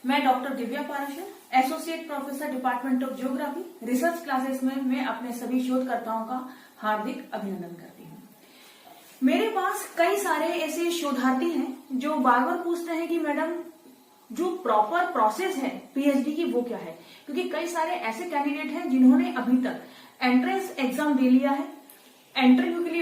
मैं doctor Divya Parashar, associate professor department of geography, research classes में मैं अपने सभी शोधकर्ताओं का हार्दिक अभिनंदन करती हूँ। मेरे पास कई सारे ऐसे शोधार्थी हैं जो बार बार पूछते हैं कि मैडम जो प्रॉपर प्रोसेस है पीएचडी की वो क्या है, क्योंकि कई सारे ऐसे कैंडिडेट हैं जिन्होंने अभी तक एंट्रेंस एग्जाम दे लिया है, इंटरव्यू के लिए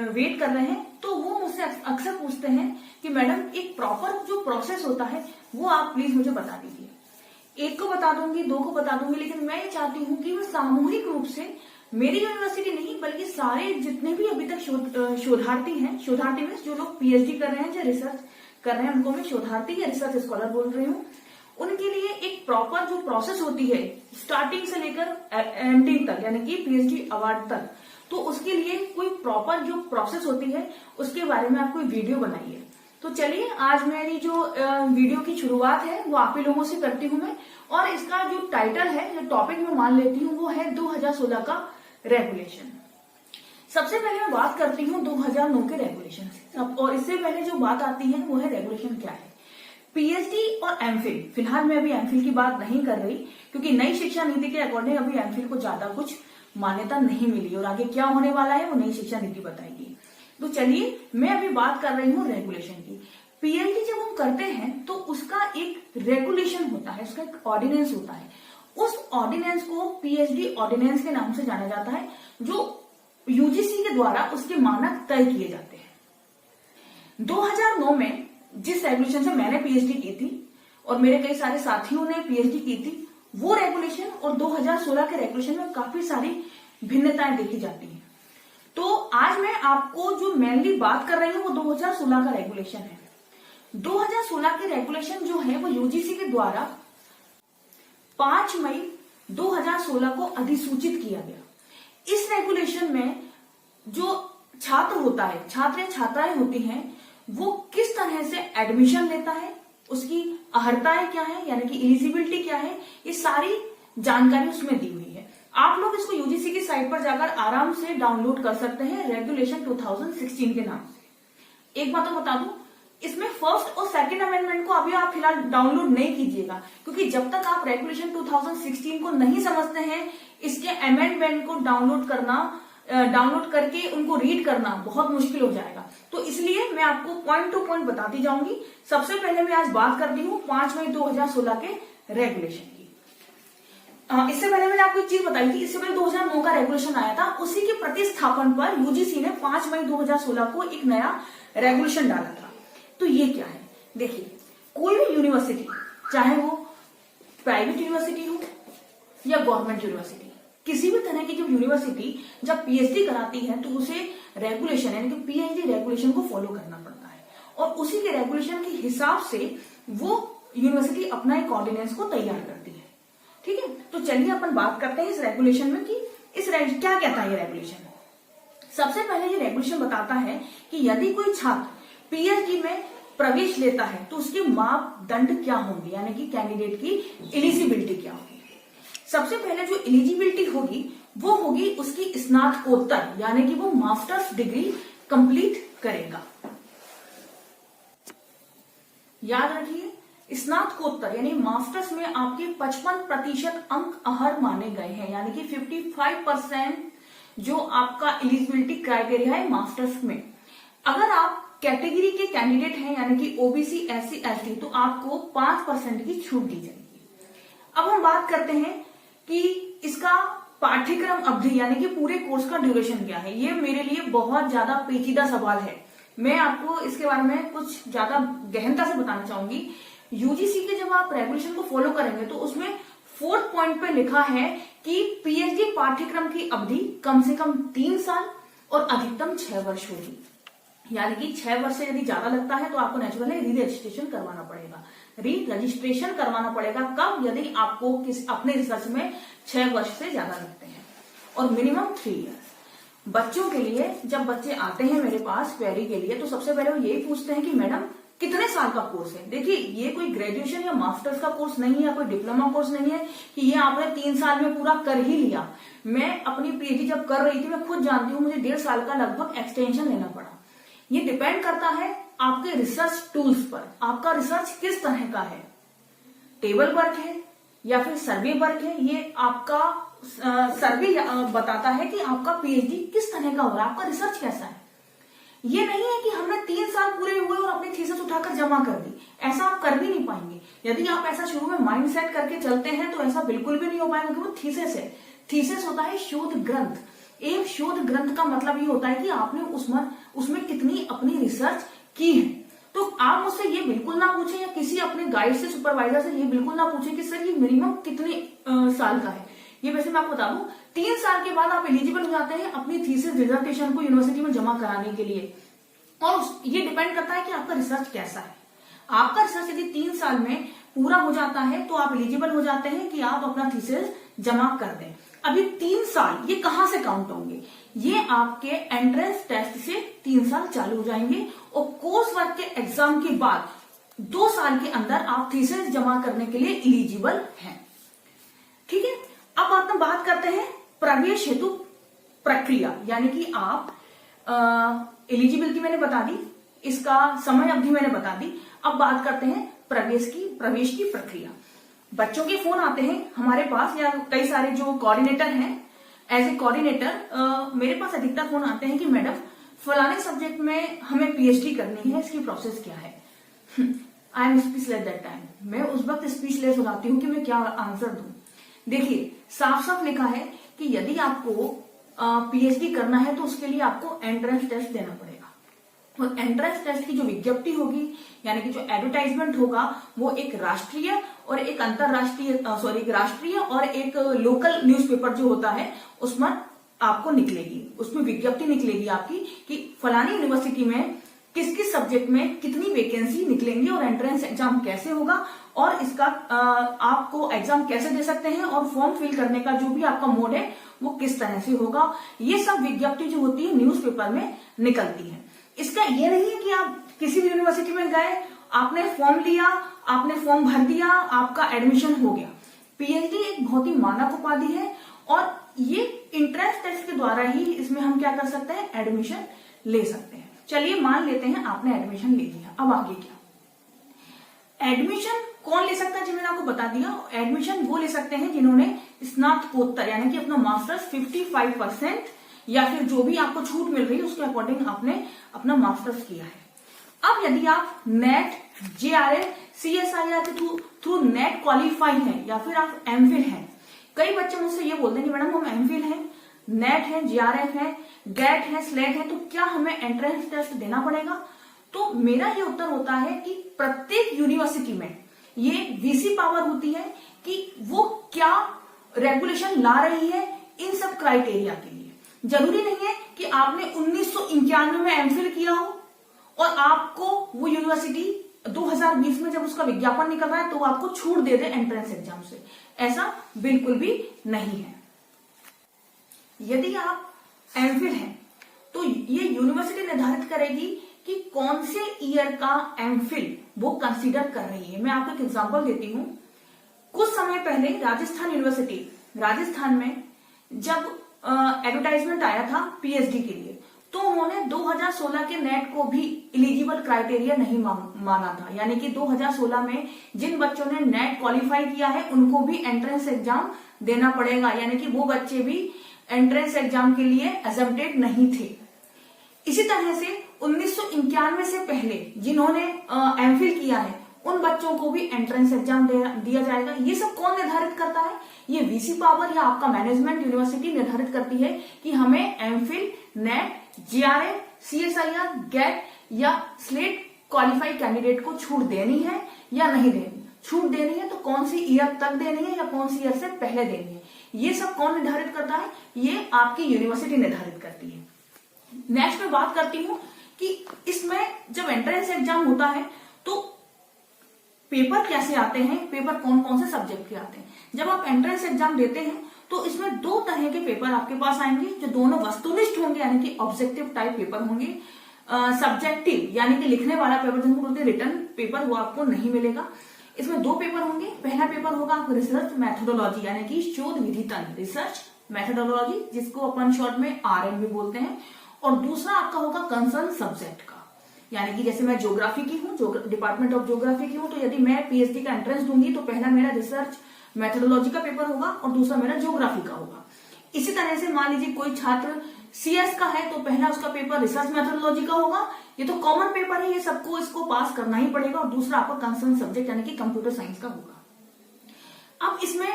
वेट कर रहे हैं, तो वो मुझसे अक्सर पूछते हैं कि मैडम एक प्रॉपर जो प्रोसेस होता है वो आप प्लीज मुझे बता दीजिए। एक को बता दूंगी, दो को बता दूंगी, लेकिन मैं ये चाहती हूँ कि मैं सामूहिक रूप से मेरी यूनिवर्सिटी नहीं बल्कि सारे जितने भी अभी तक शोधार्थी में जो लोग पीएचडी कर रहे हैं या रिसर्च कर रहे हैं, उनको मैं शोधार्थी या रिसर्च स्कॉलर बोल रही हूँ, उनके लिए एक प्रॉपर जो प्रोसेस होती है स्टार्टिंग से लेकर एंडिंग तक यानी कि पीएचडी अवार्ड तक, तो उसके लिए कोई प्रॉपर जो प्रोसेस होती है उसके बारे में आप कोई वीडियो बनाइए। तो चलिए आज मेरी जो वीडियो की शुरुआत है वो आप ही लोगों से करती हूँ मैं, और इसका जो टाइटल है, जो टॉपिक मैं मान लेती हूँ वो है 2016 का रेगुलेशन। सबसे पहले मैं बात करती हूँ 2009 के रेगुलेशन से, और इससे पहले जो बात आती है वो है रेगुलेशन क्या है। पीएचडी और एमफिल, फिलहाल मैं अभी एमफिल की बात नहीं कर रही क्योंकि नई शिक्षा नीति के अकॉर्डिंग अभी एमफिल को ज्यादा कुछ मान्यता नहीं मिली और आगे क्या होने वाला है वो नई शिक्षा नीति बताएगी। तो चलिए मैं अभी बात कर रही हूँ रेगुलेशन की। पीएचडी जब हम करते हैं तो उसका एक रेगुलेशन होता है, उसका एक ऑर्डिनेंस होता है। उस ऑर्डिनेंस को पीएचडी ऑर्डिनेंस के नाम से जाना जाता है, जो यूजीसी के द्वारा उसके मानक तय किए जाते हैं। 2009 में जिस रेगुलेशन से मैंने पीएचडी की थी और मेरे कई सारे साथियों ने पीएचडी की थी, वो रेगुलेशन और 2016 के रेगुलेशन में काफी सारी भिन्नताएं देखी जाती हैं। तो आज मैं आपको जो मेनली बात कर रही हूँ वो 2016 का रेगुलेशन है। 2016 के रेगुलेशन जो है वो यूजीसी के द्वारा 5 मई 2016 को अधिसूचित किया गया। इस रेगुलेशन में जो छात्र होता है, छात्र या छात्राएं होती हैं, वो किस तरह से एडमिशन लेता है, उसकी अर्हताएं क्या है यानी कि एलिजिबिलिटी क्या है, ये सारी जानकारी उसमें दी हुई है। आप लोग इसको यूजीसी की साइट पर जाकर आराम से डाउनलोड कर सकते हैं रेगुलेशन 2016 के नाम से। एक बात तो बता दूं, इसमें फर्स्ट और सेकंड अमेंडमेंट को अभी आप फिलहाल डाउनलोड नहीं कीजिएगा, क्योंकि जब तक आप रेगुलेशन 2016 को नहीं समझते हैं, इसके अमेंडमेंट को डाउनलोड करके उनको रीड करना बहुत मुश्किल हो जाएगा। तो इसलिए मैं आपको पॉइंट टू पॉइंट बताती जाऊंगी। सबसे पहले मैं आज बात करती हूँ 5 मई 2016 के रेगुलेशन की। इससे पहले मैंने आपको एक चीज बताई थी, इससे पहले 2009 का रेगुलेशन आया था, उसी के प्रतिस्थापन पर यूजीसी ने 5 मई 2016 को एक नया रेगुलेशन डाला था। तो ये क्या है, देखिए, कोई भी यूनिवर्सिटी, चाहे वो प्राइवेट यूनिवर्सिटी हो या गवर्नमेंट यूनिवर्सिटी, किसी भी तरह की जो यूनिवर्सिटी जब पीएचडी कराती है तो उसे रेगुलेशन यानी कि पीएचडी रेगुलेशन को फॉलो करना पड़ता है, और उसी के रेगुलेशन के हिसाब से वो यूनिवर्सिटी अपना एक ऑर्डिनेंस को तैयार करती है। ठीक है, तो चलिए अपन बात करते हैं इस रेगुलेशन में कि क्या कहता है ये रेगुलेशन। सबसे पहले ये रेगुलेशन बताता है कि यदि कोई छात्र पीएचडी में प्रवेश लेता है तो उसके मापदंड क्या होंगे, यानी कि कैंडिडेट की एलिजिबिलिटी क्या होगी। सबसे पहले जो एलिजिबिलिटी होगी वो होगी उसकी स्नातकोत्तर, यानी कि वो मास्टर्स डिग्री कंप्लीट करेगा। याद रखिए, स्नातकोत्तर यानी मास्टर्स में आपके 55% अंक अहर माने गए हैं, यानी कि 55% जो आपका एलिजिबिलिटी क्राइटेरिया है मास्टर्स में। अगर आप कैटेगरी के कैंडिडेट हैं यानी कि ओबीसी, एससी, एसटी, तो आपको 5% की छूट दी जाएगी। अब हम बात करते हैं कि इसका पाठ्यक्रम अवधि यानी कि पूरे कोर्स का ड्यूरेशन क्या है। ये मेरे लिए बहुत ज्यादा पेचीदा सवाल है, मैं आपको इसके बारे में कुछ ज्यादा गहनता से बताना चाहूंगी। यूजीसी के जब आप रेगुलेशन को फॉलो करेंगे तो उसमें 4th पॉइंट पे लिखा है कि पीएचडी पाठ्यक्रम की अवधि कम से कम 3 साल और अधिकतम 6 वर्ष होगी। यानी कि 6 वर्ष से यदि ज्यादा लगता है तो आपको नेचुरली री रजिस्ट्रेशन करवाना पड़ेगा। कब? यदि आपको अपने रिसर्च में 6 वर्ष से ज्यादा लगते हैं, और मिनिमम 3 ईयर्स। बच्चों के लिए जब बच्चे आते हैं मेरे पास क्वेरी के लिए तो सबसे पहले वो यही पूछते हैं कि मैडम कितने साल का कोर्स है। देखिए, ये कोई ग्रेजुएशन या मास्टर्स का कोर्स नहीं है या कोई डिप्लोमा कोर्स नहीं है कि ये आपने 3 साल में पूरा कर ही लिया। मैं अपनी पीएचडी जब कर रही थी मैं खुद जानती हूँ, मुझे 1.5 साल का लगभग एक्सटेंशन लेना पड़ा। ये डिपेंड करता है आपके रिसर्च टूल्स पर, आपका रिसर्च किस तरह का है। टेबल वर्क है या फिर सर्वे वर्क है, ये आपका सर्वे बताता है कि आपका पीएचडी किस तरह का हो रहा है, आपका रिसर्च कैसा है। ये नहीं है कि हमने 3 साल पूरे हुए और अपनी थीसिस उठाकर जमा कर दी, ऐसा आप कर भी नहीं पाएंगे। यदि आप ऐसा शुरू में माइंड सेट करके चलते हैं तो ऐसा बिल्कुल भी नहीं हो पाएगा, क्योंकि वो थीसिस है। थीसिस होता है शोध ग्रंथ। एक शोध ग्रंथ का मतलब ये होता है कि आपने उसमें कितनी अपनी रिसर्च की है। तो आप मुझसे ये बिल्कुल ना पूछें या किसी अपने गाइड से, सुपरवाइजर से ये बिल्कुल ना पूछें कि सर ये मिनिमम कितने साल का है। ये वैसे मैं आपको बता दूं, 3 साल के बाद आप एलिजिबल हो जाते हैं अपनी थीसिस डिसर्टेशन को यूनिवर्सिटी में जमा कराने के लिए। और ये डिपेंड करता है कि आपका रिसर्च कैसा है। आपका रिसर्च यदि 3 साल में पूरा हो जाता है तो आप एलिजिबल हो जाते हैं कि आप अपना थीसिस जमा कर दें। अभी 3 साल ये कहां से काउंट होंगे? ये आपके एंट्रेंस टेस्ट से 3 साल चालू हो जाएंगे और कोर्स वर्क के एग्जाम के बाद 2 साल के अंदर आप थीसिस जमा करने के लिए एलिजिबल हैं। ठीक है, अब आप बात करते हैं प्रवेश हेतु प्रक्रिया, यानी कि आप एलिजिबिलिटी मैंने बता दी, इसका समय अवधि मैंने बता दी। अब बात करते हैं प्रवेश की प्रक्रिया। बच्चों के फोन आते हैं हमारे पास, या कई सारे जो कोऑर्डिनेटर हैं, एज ए कोऑर्डिनेटर मेरे पास अधिकतर फोन आते हैं कि मैडम फलाने सब्जेक्ट में हमें पीएचडी करनी है, इसकी प्रोसेस क्या है। I am speechless that time. मैं उस वक्त स्पीचलेस हो जाती हूँ कि मैं क्या आंसर दूं। देखिए, साफ साफ लिखा है कि यदि आपको पीएचडी करना है तो उसके लिए आपको एंट्रेंस टेस्ट देना पड़ेगा, और एंट्रेंस टेस्ट की जो विज्ञप्ति होगी, यानी कि जो एडवर्टाइजमेंट होगा, वो एक राष्ट्रीय और एक अंतरराष्ट्रीय एक राष्ट्रीय और एक लोकल न्यूज़पेपर जो होता है उसमें आपको निकलेगी। उसमें विज्ञप्ति निकलेगी आपकी कि फलानी यूनिवर्सिटी में किस किस सब्जेक्ट में कितनी वैकेंसी निकलेंगी और एंट्रेंस एग्जाम कैसे होगा, और इसका आपको एग्जाम कैसे दे सकते हैं, और फॉर्म फिल करने का जो भी आपका मोड है वो किस तरह से होगा। ये सब विज्ञप्ति जो होती है न्यूज़पेपर में निकलती है। इसका ये नहीं है कि आप किसी भी यूनिवर्सिटी में गए, आपने फॉर्म लिया, आपने फॉर्म भर दिया, आपका एडमिशन हो गया। पीएचडी एक बहुत ही मानक उपाधि है और ये इंट्रेंस टेस्ट के द्वारा ही इसमें हम क्या कर सकते हैं, एडमिशन ले सकते हैं। चलिए मान लेते हैं आपने एडमिशन ले लिया, अब आगे क्या? एडमिशन कौन ले सकता है, जो मैंने आपको बता दिया। एडमिशन वो ले सकते हैं जिन्होंने स्नातकोत्तर यानी कि अपना मास्टर्स 55% या फिर जो भी आपको छूट मिल रही है उसके अकॉर्डिंग आपने अपना मास्टर्स किया है। अब यदि आप नेट, जेआरएफ, सीएसआईआर के थ्रू नेट क्वालिफाई हैं या फिर आप एमफिल हैं। कई बच्चे मुझसे ये बोलते हैं कि मैडम हम एमफिल हैं, नेट है, जेआरएफ है, गेट है, स्लेट है, तो क्या हमें एंट्रेंस टेस्ट देना पड़ेगा? तो मेरा ये उत्तर होता है कि प्रत्येक यूनिवर्सिटी में ये वीसी पावर होती है कि वो क्या रेगुलेशन ला रही है इन सब क्राइटेरिया के लिए। जरूरी नहीं है कि आपने 1991 में एमफिल किया हो और आपको वो यूनिवर्सिटी 2020 में जब उसका विज्ञापन निकल रहा है तो आपको छूट दे दे एंट्रेंस एग्जाम से, ऐसा बिल्कुल भी नहीं है। यदि आप एमफिल हैं तो ये यूनिवर्सिटी निर्धारित करेगी कि कौन से ईयर का एमफिल वो कंसीडर कर रही है। मैं आपको एक एग्जांपल देती हूं। कुछ समय पहले राजस्थान यूनिवर्सिटी, राजस्थान में जब एडवर्टाइजमेंट आया था पीएचडी के लिए, तो उन्होंने 2016 के नेट को भी एलिजिबल क्राइटेरिया नहीं माना था। यानी कि 2016 में जिन बच्चों ने नेट क्वालिफाई किया है उनको भी एंट्रेंस एग्जाम देना पड़ेगा, यानी कि वो बच्चे भी एंट्रेंस एग्जाम के लिए एग्जम्प्टेड नहीं थे। इसी तरह से 1991 से पहले जिन्होंने एमफिल किया है उन बच्चों को भी एंट्रेंस एग्जाम दिया जाएगा। ये सब कौन निर्धारित करता है? ये वीसी पावर या आपका मैनेजमेंट यूनिवर्सिटी निर्धारित करती है कि हमें MPhil, NET, JRF, CSIR, GATE या स्लेट क्वालिफाई कैंडिडेट को छूट देनी है या नहीं देनी। छूट देनी है तो कौन सी ईयर तक देनी है या कौन सी ईयर से पहले देनी है, ये सब कौन निर्धारित करता है? ये आपकी यूनिवर्सिटी निर्धारित करती है। नेक्स्ट में बात करती हूं कि इसमें जब एंट्रेंस एग्जाम होता है तो पेपर कैसे आते हैं, पेपर कौन कौन से सब्जेक्ट के आते हैं। जब आप एंट्रेंस एग्जाम देते हैं तो इसमें 2 तरह के पेपर आपके पास आएंगे, जो दोनों वस्तुनिष्ठ होंगे यानी कि ऑब्जेक्टिव टाइप पेपर होंगे। सब्जेक्टिव यानी कि लिखने वाला पेपर जिनको बोलते हैं रिटर्न पेपर, वो आपको नहीं मिलेगा। इसमें 2 पेपर होंगे। पहला पेपर होगा आपको रिसर्च मेथोडोलॉजी यानी कि शोध विधि तंत्र, रिसर्च मेथोडोलॉजी, जिसको अपन शॉर्ट में आरएम भी बोलते हैं, और दूसरा आपका होगा कंसर्न सब्जेक्ट का। यानी कि जैसे मैं ज्योग्राफी की हूँ, डिपार्टमेंट ऑफ ज्योग्राफी की हूँ, तो यदि मैं पीएचडी का एंट्रेंस दूंगी तो पहला मेरा रिसर्च मेथोडोलॉजी का पेपर होगा और दूसरा मेरा ज्योग्राफी का होगा। इसी तरह से मान लीजिए कोई छात्र सीएस का है तो पहला उसका पेपर रिसर्च मेथोडोलॉजी का होगा। ये तो कॉमन पेपर है, ये सबको इसको पास करना ही पड़ेगा। और दूसरा आपका कंसर्न सब्जेक्ट यानी कि कंप्यूटर साइंस का होगा। अब इसमें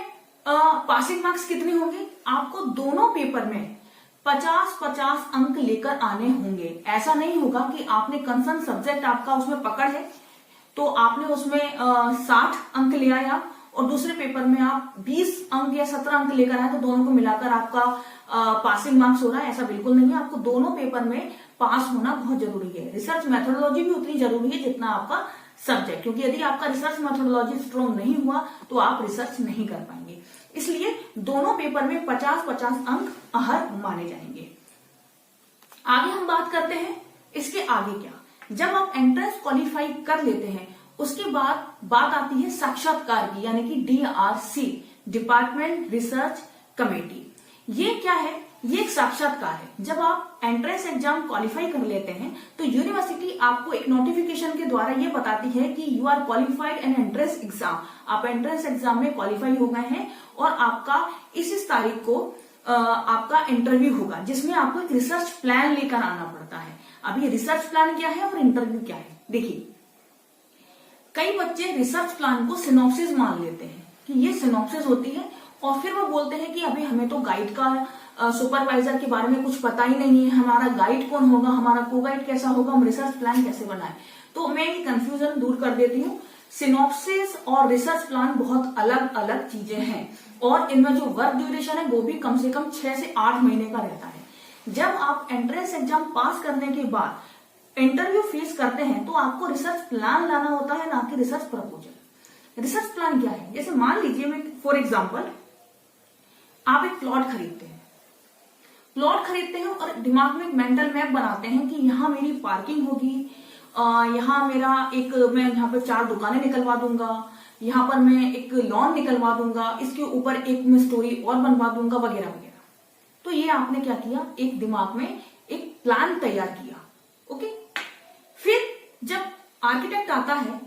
पासिंग मार्क्स कितने होंगे? आपको दोनों पेपर में 50-50 अंक लेकर आने होंगे। ऐसा नहीं होगा कि आपने कंसर्न सब्जेक्ट आपका उसमें पकड़ है तो आपने उसमें 60 अंक ले आया और दूसरे पेपर में आप 20 अंक या 17 अंक लेकर आए तो दोनों को मिलाकर आपका पासिंग मार्क्स हो रहा है। ऐसा बिल्कुल नहीं है। आपको दोनों पेपर में पास होना बहुत जरूरी है। रिसर्च मेथोडोलॉजी भी उतनी जरूरी है जितना आपका सब्जेक्ट, क्योंकि यदि आपका रिसर्च मेथोडोलॉजी स्ट्रॉन्ग नहीं हुआ तो आप रिसर्च नहीं कर पाएंगे। इसलिए दोनों पेपर में 50-50 अंक अहर माने जाएंगे। आगे हम बात करते हैं इसके आगे क्या। जब आप एंट्रेंस क्वालिफाई कर लेते हैं उसके बाद बात आती है साक्षात्कार की, यानी कि DRC, डिपार्टमेंट रिसर्च कमेटी। ये क्या है? ये एक साक्षात्कार है। जब आप एंट्रेंस एग्जाम क्वालिफाई कर लेते हैं तो यूनिवर्सिटी आपको एक नोटिफिकेशन के द्वारा ये बताती है कि you are qualified in entrance exam. आप एंट्रेंस एग्जाम में क्वालिफाई हो गए हैं और आपका इस तारीख को आपका इंटरव्यू होगा, जिसमें आपको एक रिसर्च प्लान लेकर आना पड़ता है। अब ये रिसर्च प्लान क्या है और इंटरव्यू क्या है? देखिए, कई बच्चे रिसर्च प्लान को सिनॉप्सिस मान लेते हैं कि ये सिनॉप्सिस होती है और फिर वो बोलते हैं कि अभी हमें तो गाइड का सुपरवाइजर के बारे में कुछ पता ही नहीं है, हमारा गाइड कौन होगा, हमारा को गाइड कैसा होगा, हम रिसर्च प्लान कैसे बनाएं। तो मैं ये कंफ्यूजन दूर कर देती हूँ। सिनॉप्सिस और रिसर्च प्लान बहुत अलग अलग चीजें हैं और इनमें जो वर्क ड्यूरेशन है वो भी कम से कम 6 से 8 महीने का रहता है। जब आप एंट्रेंस एग्जाम पास करने के बाद इंटरव्यू फेस करते हैं तो आपको रिसर्च प्लान लाना होता है, ना कि रिसर्च प्रपोजल। रिसर्च प्लान क्या है? जैसे मान लीजिए मैं फॉर एग्जाम्पल आप एक प्लॉट खरीदते हैं और दिमाग में एक मेंटल मैप बनाते हैं कि यहाँ मेरी पार्किंग होगी, यहाँ मेरा मैं यहाँ पे 4 दुकानें निकलवा दूंगा, यहाँ पर मैं एक लॉन निकलवा दूंगा, इसके ऊपर एक मैं स्टोरी और बनवा दूंगा, वगैरह वगैरह। तो ये आपने क्या किया? एक दिमाग में एक प्लान तैयार किया। ओके, फिर जब आर्किटेक्ट आता है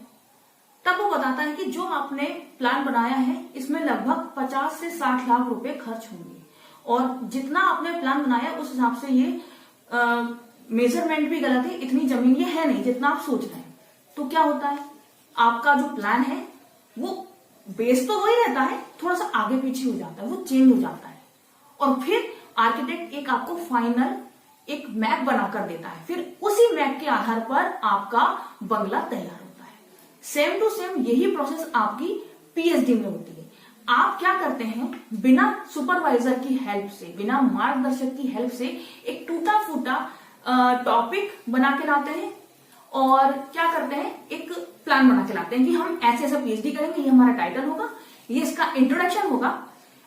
तब वो बताता है कि जो आपने प्लान बनाया है इसमें लगभग 50 से 60 लाख रुपए खर्च होंगे और जितना आपने प्लान बनाया उस हिसाब से ये मेजरमेंट भी गलत है, इतनी जमीन ये है नहीं जितना आप सोच रहे हैं। तो क्या होता है, आपका जो प्लान है वो बेस तो वही रहता है, थोड़ा सा आगे पीछे हो जाता है, वो चेंज हो जाता है और फिर आर्किटेक्ट एक आपको फाइनल एक मैप बनाकर देता है। फिर उसी मैप के आधार पर आपका बंगला तैयार होता है। सेम टू सेम यही प्रोसेस आपकी पीएचडी में होती है। आप क्या करते हैं, बिना सुपरवाइजर की हेल्प से, बिना मार्गदर्शक की हेल्प से एक टूटा फूटा टॉपिक बना के लाते हैं और क्या करते हैं, एक प्लान बना के लाते हैं कि हम ऐसे ऐसा पीएचडी करेंगे, ये हमारा टाइटल होगा, ये इसका इंट्रोडक्शन होगा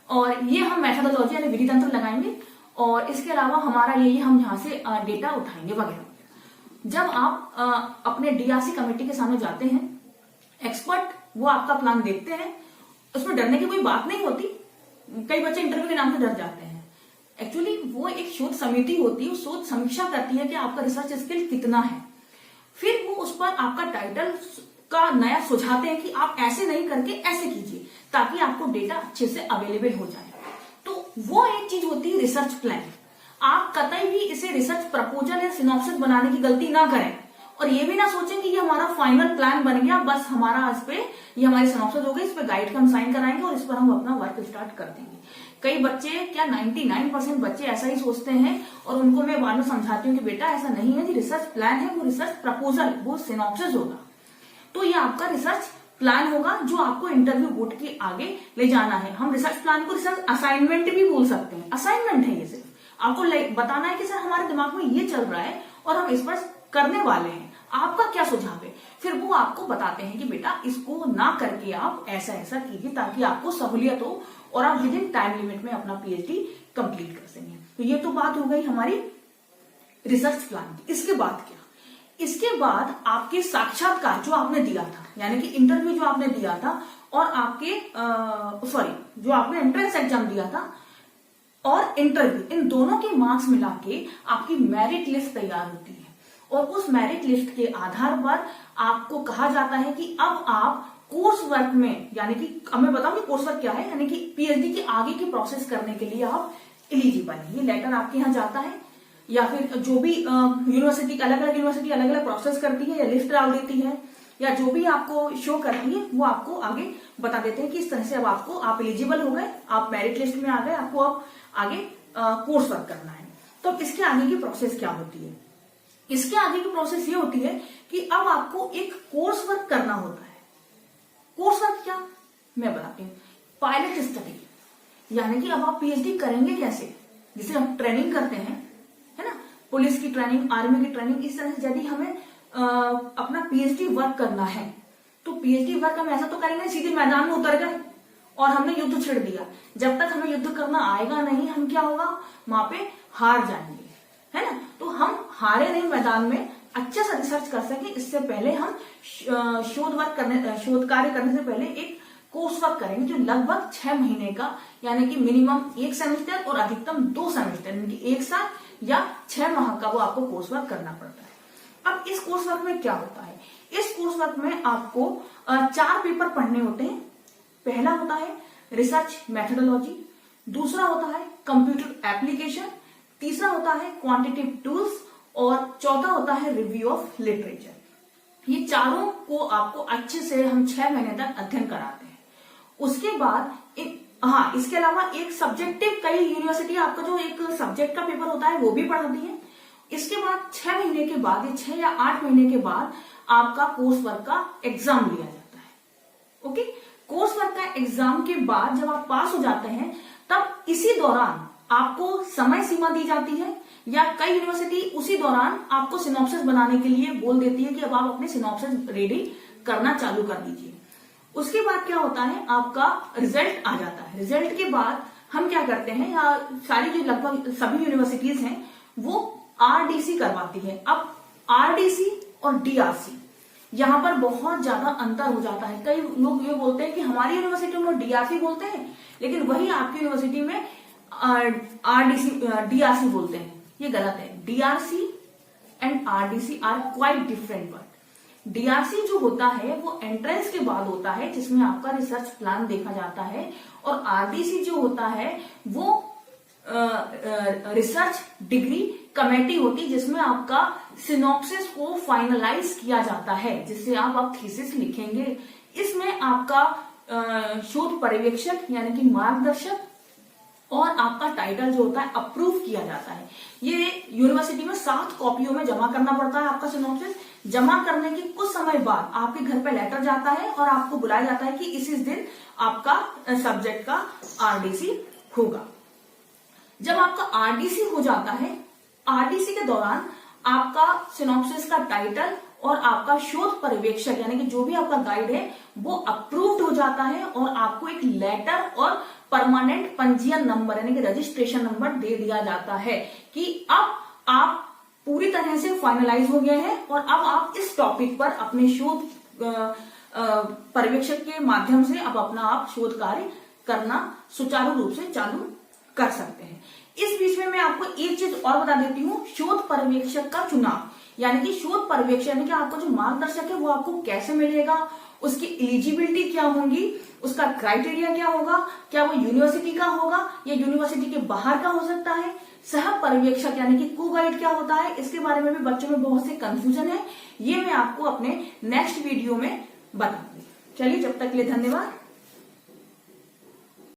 और ये हम मेथोडोलॉजी यानी विधि तंत्र लगाएंगे और इसके अलावा हमारा ये हम यहाँ से डेटा उठाएंगे वगैरह। जब आप अपने डीआरसी कमेटी के सामने जाते हैं, एक्सपर्ट वो आपका प्लान देखते हैं, उसमें डरने की कोई बात नहीं होती। कई बच्चे इंटरव्यू के नाम से डर जाते हैं। एक्चुअली वो एक शोध समिति होती है, शोध समीक्षा करती है कि आपका रिसर्च स्किल कितना है। फिर वो उस पर आपका टाइटल का नया सुझाते हैं कि आप ऐसे नहीं करके ऐसे कीजिए ताकि आपको डेटा अच्छे से अवेलेबल हो जाए। तो वो एक चीज होती है रिसर्च प्लान। आप कतई भी इसे रिसर्च प्रपोजल या सिनॉप्सिस बनाने की गलती ना करें और ये भी ना सोचें कि ये हमारा फाइनल प्लान बन गया, बस हमारा इस पे ये हमारी सिनॉप्सिस हो गई, इस पे गाइड का हम साइन कराएंगे और इस पर हम अपना वर्क स्टार्ट कर देंगे। कई बच्चे क्या 99% बच्चे ऐसा ही सोचते हैं और उनको मैं बाद में समझाती हूँ कि बेटा ऐसा नहीं है, कि रिसर्च प्लान है वो रिसर्च प्रपोजल, वो सिनॉप्सिस होगा। तो ये आपका रिसर्च प्लान होगा जो आपको इंटरव्यू बोर्ड के आगे ले जाना है। हम रिसर्च प्लान को रिसर्च असाइनमेंट भी बोल सकते हैं। असाइनमेंट है ये, सिर्फ आपको बताना है कि सर हमारे दिमाग में ये चल रहा है और हम इस पर करने वाले हैं, आपका क्या सुझाव है। फिर वो आपको बताते हैं कि बेटा इसको ना करके आप ऐसा ऐसा कीजिए ताकि आपको सहूलियत हो और आप विद इन टाइम लिमिट में अपना पीएचडी कंप्लीट कर सकें। तो ये तो बात हो गई हमारी रिसर्च प्लान की। इसके बाद क्या, इसके बाद आपके साक्षात्कार जो आपने दिया था, यानी कि इंटरव्यू जो आपने दिया था और आपके जो आपने एंट्रेंस एग्जाम दिया था और इंटरव्यू, इन दोनों के मार्क्स मिला के आपकी मेरिट लिस्ट तैयार होती है और उस मेरिट लिस्ट के आधार पर आपको कहा जाता है कि अब आप कोर्स वर्क में, यानी कि अब मैं बताऊंगी कोर्स वर्क क्या है, यानी कि पीएचडी के आगे की प्रोसेस करने के लिए आप एलिजिबल है। ये लेटर आपके यहाँ जाता है, या फिर जो भी यूनिवर्सिटी, अलग अलग यूनिवर्सिटी अलग अलग प्रोसेस करती है, या लिस्ट डाल देती है, या जो भी आपको शो करती है वो आपको आगे बता देते हैं कि इस तरह से अब आप एलिजिबल हो गए, आप मेरिट लिस्ट में आ गए, आपको अब आगे कोर्स वर्क करना है। तो इसके आगे की प्रोसेस क्या होती है? इसके आगे की प्रोसेस ये होती है कि अब आपको एक कोर्स वर्क करना होता है। कोर्स वर्क क्या, मैं बताती हूँ। पायलट स्टडी, यानी कि अब आप पीएचडी करेंगे कैसे, जिसे हम ट्रेनिंग करते हैं, है ना, पुलिस की ट्रेनिंग, आर्मी की ट्रेनिंग, इस तरह से यदि हमें अपना पीएचडी वर्क करना है तो पीएचडी वर्क हम ऐसा तो करेंगे सीधे मैदान में उतर गए और हमने युद्ध छेड़ दिया। जब तक हमें युद्ध करना आएगा नहीं, हम क्या होगा, वहां पे हार जाएंगे, है ना। तो हम हारे नहीं मैदान में, अच्छे से रिसर्च कर सके, इससे पहले हम शोध कार्य करने से पहले एक कोर्स वर्क करेंगे जो लगभग 6 महीने का, यानी कि मिनिमम 1 सेमेस्टर और अधिकतम 2 सेमेस्टर, यानी कि 1 साल या 6 माह का वो आपको कोर्स वर्क करना पड़ता है। अब इस कोर्स वर्क में क्या होता है? इस कोर्स वर्क में आपको 4 पेपर पढ़ने होते हैं। पहला होता है रिसर्च मेथोडोलॉजी, दूसरा होता है कंप्यूटर एप्लीकेशन, तीसरा होता है क्वांटिटेटिव टूल्स और चौथा होता है रिव्यू ऑफ लिटरेचर। ये चारों को आपको अच्छे से हम 6 महीने तक अध्ययन कराते हैं। उसके बाद इसके अलावा एक सब्जेक्टिव, कई यूनिवर्सिटी आपका जो एक सब्जेक्ट का पेपर होता है वो भी पढ़ाती है। इसके बाद 6 महीने के बाद, या 6 या 8 महीने के बाद आपका कोर्स वर्क का एग्जाम लिया जाता है। ओके, कोर्स वर्क का एग्जाम के बाद जब आप पास हो जाते हैं, तब इसी दौरान आपको समय सीमा दी जाती है, या कई यूनिवर्सिटी उसी दौरान आपको सिनॉप्सिस बनाने के लिए बोल देती है कि अब आप अपने सिनॉप्सिस रेडी करना चालू कर दीजिए। उसके बाद क्या होता है, आपका रिजल्ट आ जाता है। रिजल्ट के बाद हम क्या करते हैं, या सारी जो लगभग सभी यूनिवर्सिटीज हैं वो आरडीसी करवाती है। अब आरडीसी और डीआरसी, यहां पर बहुत ज्यादा अंतर हो जाता है। कई लोग ये बोलते हैं कि हमारी यूनिवर्सिटी में डीआरसी बोलते हैं, लेकिन वही आपकी यूनिवर्सिटी में डीआरसी बोलते हैं। ये गलत है। DRC and RDC are quite different word. DRC जो होता है वो एंट्रेंस के बाद होता है, जिसमें आपका रिसर्च प्लान देखा जाता है, और आरडीसी जो होता है वो रिसर्च डिग्री कमेटी होती है, जिसमें आपका सिनॉप्सिस को फाइनलाइज किया जाता है, जिससे आप थीसिस लिखेंगे। इसमें आपका शोध पर्यवेक्षक यानी कि मार्गदर्शक और आपका टाइटल जो होता है अप्रूव किया जाता है। ये यूनिवर्सिटी में 7 कॉपियों में जमा करना पड़ता है आपका सिनॉप्सिस। जमा करने के कुछ समय बाद आपके घर पे लेटर जाता है और आपको बुलाया जाता है कि इस दिन आपका सब्जेक्ट का आरडीसी होगा। जब आपका आरडीसी हो जाता है, आरडीसी के दौरान आपका सिनॉप्सिस का टाइटल और आपका शोध पर्यवेक्षक यानी कि जो भी आपका गाइड है वो अप्रूव्ड हो जाता है, और आपको एक लेटर और परमानेंट पंजीयन नंबर यानी कि रजिस्ट्रेशन नंबर दे दिया जाता है कि अब आप पूरी तरह से फाइनलाइज हो गए हैं, और अब आप इस टॉपिक पर अपने शोध पर्यवेक्षक के माध्यम से अब अपना आप शोध कार्य करना सुचारू रूप से चालू कर सकते हैं। इस बीच में मैं आपको एक चीज और बता देती हूँ, शोध पर्यवेक्षक का चुनाव, यानी कि शोध पर्यवेक्षक यानी कि आपका जो मार्गदर्शक है वो आपको कैसे मिलेगा, उसकी एलिजिबिलिटी क्या होगी, उसका क्राइटेरिया क्या होगा, क्या वो यूनिवर्सिटी का होगा या यूनिवर्सिटी के बाहर का हो सकता है, सह पर्यवेक्षक यानी कि को गाइड क्या होता है, इसके बारे में भी बच्चों में बहुत से कंफ्यूजन है। ये मैं आपको अपने नेक्स्ट वीडियो में बताऊंगी। चलिए, जब तक के लिए धन्यवाद।